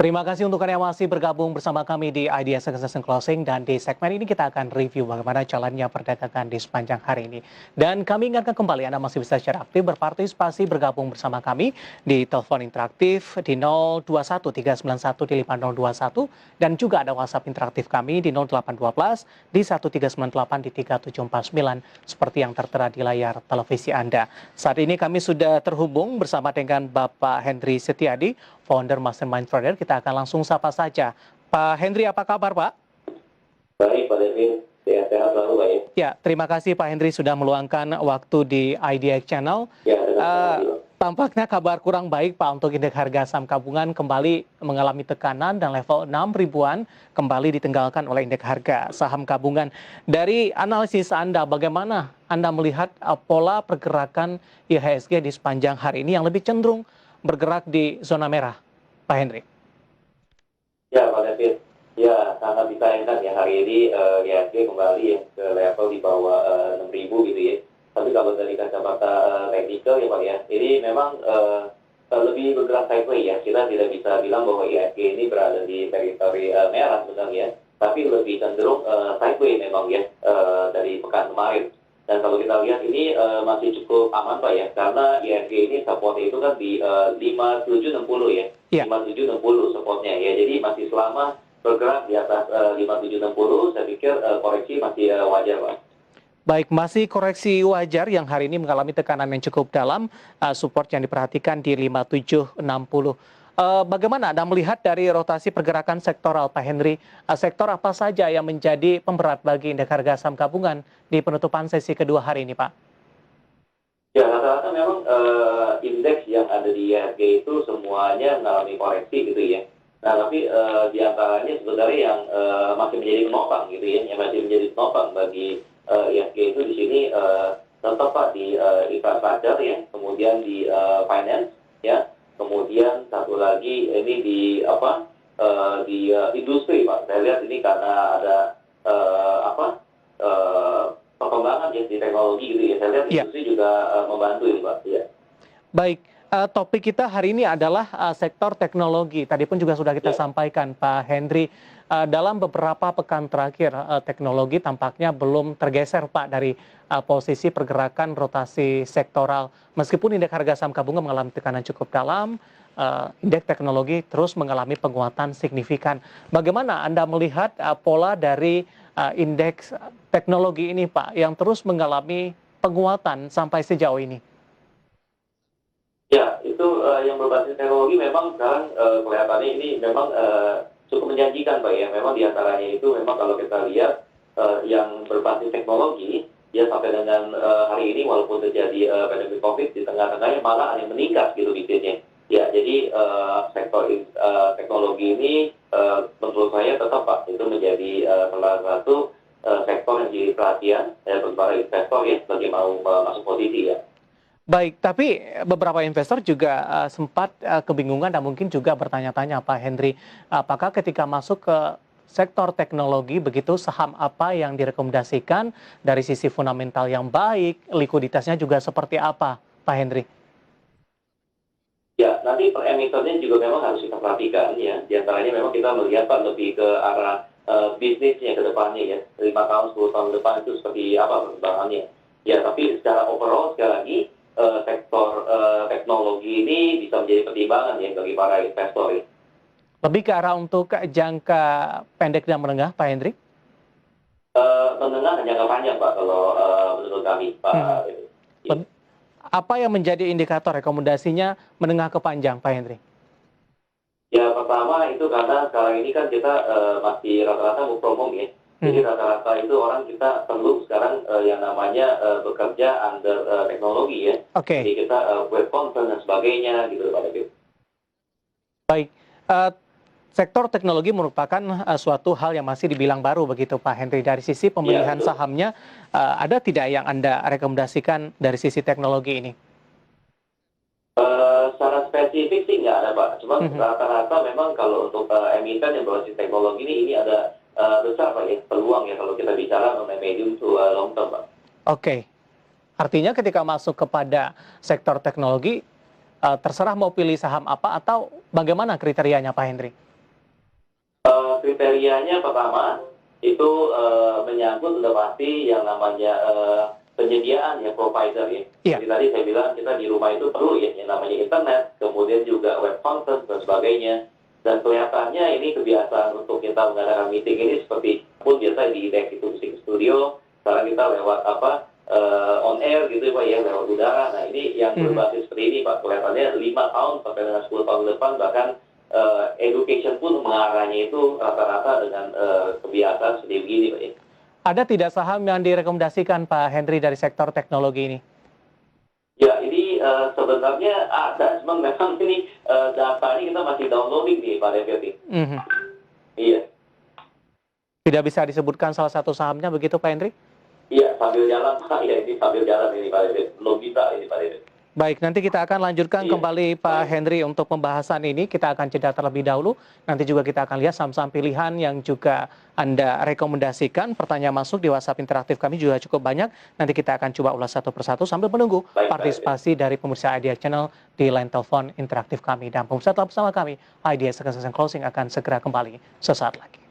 Terima kasih untuk Anda yang masih bergabung bersama kami di Idea Success and Closing, dan di segmen ini kita akan review bagaimana jalannya perdagangan di sepanjang hari ini. Dan kami ingatkan kembali Anda masih bisa secara aktif berpartisipasi bergabung bersama kami di telepon interaktif di 021 391 di 5021, dan juga ada WhatsApp interaktif kami di 0812 di 1398 di 3749 seperti yang tertera di layar televisi Anda. Saat ini kami sudah terhubung bersama dengan Bapak Hendry Setiadi, founder Mastermind Trader. Kita akan langsung sapa saja. Pak Hendry, apa kabar, Pak? Baik, Pak Devin. Sehat-sehat selalu, Pak. Ya, terima kasih Pak Hendry sudah meluangkan waktu di Idea Channel. Ya, dengan senang hati, Pak. Tampaknya kabar kurang baik, Pak, untuk indeks harga saham gabungan kembali mengalami tekanan dan level 6 ribuan kembali ditinggalkan oleh indeks harga saham gabungan. Dari analisis Anda, bagaimana Anda melihat pola pergerakan IHSG di sepanjang hari ini yang lebih cenderung bergerak di zona merah, Pak Hendry? Ya, Pak Devin. Ya, sangat disayangkan ya hari ini IHSG kembali ya ke level di bawah 6.000 gitu ya. Tapi kalau dari kacamata teknikal ya Pak ya, ini memang lebih bergerak sideways ya. Kita tidak bisa bilang bahwa IHSG ini berada di teritori merah sebenarnya, tapi lebih cenderung sideways memang ya dari pekan kemarin. Dan kalau kita lihat ini masih cukup aman Pak ya, karena IHSG ini supportnya itu kan di 5760 ya. Ya. 5760 supportnya ya. Jadi masih selama bergerak di atas 5760, saya pikir koreksi masih wajar Pak. Baik, masih koreksi wajar yang hari ini mengalami tekanan yang cukup dalam, support yang diperhatikan di 5760. Bagaimana Anda melihat dari rotasi pergerakan sektoral, Pak Hendry? Sektor apa saja yang menjadi pemberat bagi indeks harga saham gabungan di penutupan sesi kedua hari ini, Pak? Ya, rata-rata memang indeks yang ada di IHSG itu semuanya mengalami koreksi gitu ya. Nah, tapi di antaranya sebenarnya yang masih menjadi penopang gitu ya, yang masih menjadi penopang bagi IHSG itu di sini tetap Pak di infrastruktur ya, kemudian di finance ya, kemudian satu lagi ini di apa di industri Pak. Saya lihat ini karena ada perkembangan ya di teknologi gitu ya. Saya lihat Ya. industri juga membantu ya Pak. Ya. Baik, topik kita hari ini adalah sektor teknologi. Tadi pun juga sudah kita Ya. sampaikan, Pak Hendry. Dalam beberapa pekan terakhir, teknologi tampaknya belum tergeser, Pak, dari posisi pergerakan rotasi sektoral. Meskipun indeks harga saham gabungan mengalami tekanan cukup dalam, indeks teknologi terus mengalami penguatan signifikan. Bagaimana Anda melihat pola dari indeks teknologi ini, Pak, yang terus mengalami penguatan sampai sejauh ini? Ya, itu yang berbasis teknologi memang sekarang kelihatannya ini memang cukup menjanjikan Pak ya. Memang diantaranya itu memang kalau kita lihat yang berbasis teknologi, ya sampai dengan hari ini walaupun terjadi pandemi COVID, di tengah-tengahnya malah ada yang meningkat gitu bisnisnya. Ya, jadi sektor teknologi ini menurut saya tetap Pak, itu menjadi salah satu sektor yang jadi perhatian bagi para investor ya, bagi mau masuk posisi ya. Baik, tapi beberapa investor juga sempat kebingungan dan mungkin juga bertanya-tanya, Pak Hendry, apakah ketika masuk ke sektor teknologi begitu saham apa yang direkomendasikan dari sisi fundamental yang baik, likuiditasnya juga seperti apa, Pak Hendry? Ya, nanti per emitennya juga memang harus kita perhatikan ya. Di antaranya memang kita melihat Pak lebih ke arah bisnisnya ke depannya ya. 5 tahun, 10 tahun depan itu seperti apa perkembangannya. Ya, tapi secara overall sekali lagi sektor teknologi ini bisa menjadi pertimbangan ya bagi para investor ya. Lebih ke arah untuk jangka pendek dan menengah, Pak Hendry? Menengah dan jangka panjang Pak kalau menurut kami Pak. Ya. Leb- Apa yang menjadi indikator rekomendasinya menengah ke panjang, Pak Hendry? Ya, pertama itu karena sekarang ini kan kita masih rata-rata work from home ya. Jadi rata-rata itu orang kita perlu sekarang yang namanya bekerja under teknologi ya. Oke. Jadi kita web conference dan sebagainya gitu Pak David. Baik, sektor teknologi merupakan suatu hal yang masih dibilang baru begitu Pak Hendry. Dari sisi pemilihan betul. sahamnya, ada tidak yang Anda rekomendasikan dari sisi teknologi ini? Secara spesifik sih nggak ada Pak. Cuma rata-rata memang kalau untuk emiten yang berbasis teknologi ini ada besar Pak ya peluang ya kalau kita bicara mengenai medium to long term Pak. Oke, artinya ketika masuk kepada sektor teknologi, terserah mau pilih saham apa atau bagaimana kriterianya Pak Hendry? Kriterianya pertama itu menyangkut sudah pasti yang namanya penyediaan ya provider ya. Iya. Jadi tadi saya bilang kita di rumah itu perlu ya yang namanya internet, kemudian juga web content dan sebagainya. Dan kelihatannya ini kebiasaan untuk kita mengadakan meeting ini seperti pun biasa di deck itu musik studio, sekarang kita lewat on air gitu Pak ya, lewat udara. Nah ini yang berbasis seperti ini Pak, kelihatannya 5 tahun sampai dengan 10 tahun ke depan bahkan education pun mengarahnya itu rata-rata dengan kebiasaan seperti begini Pak ya. Ada tidak saham yang direkomendasikan Pak Henry dari sektor teknologi ini? Ya, ini sebenarnya ada, cuma memang ini datanya kita masih downloading nih Pak David. Iya, Tidak bisa disebutkan salah satu sahamnya begitu Pak Henry? iya sambil jalan Pak, ya ini sambil jalan ini Pak David. Belum bisa ini Pak David. Baik, nanti kita akan lanjutkan Iya. kembali Pak Henry untuk pembahasan ini. Kita akan jeda terlebih dahulu. Nanti juga kita akan lihat saham-saham pilihan yang juga Anda rekomendasikan. Pertanyaan masuk di WhatsApp interaktif kami juga cukup banyak. Nanti kita akan coba ulas satu persatu sambil menunggu Baik, partisipasi dari pemirsa Idea Channel di line telepon interaktif kami. Dan pemirsa tetap bersama kami, Idea Second Closing akan segera kembali sesaat lagi.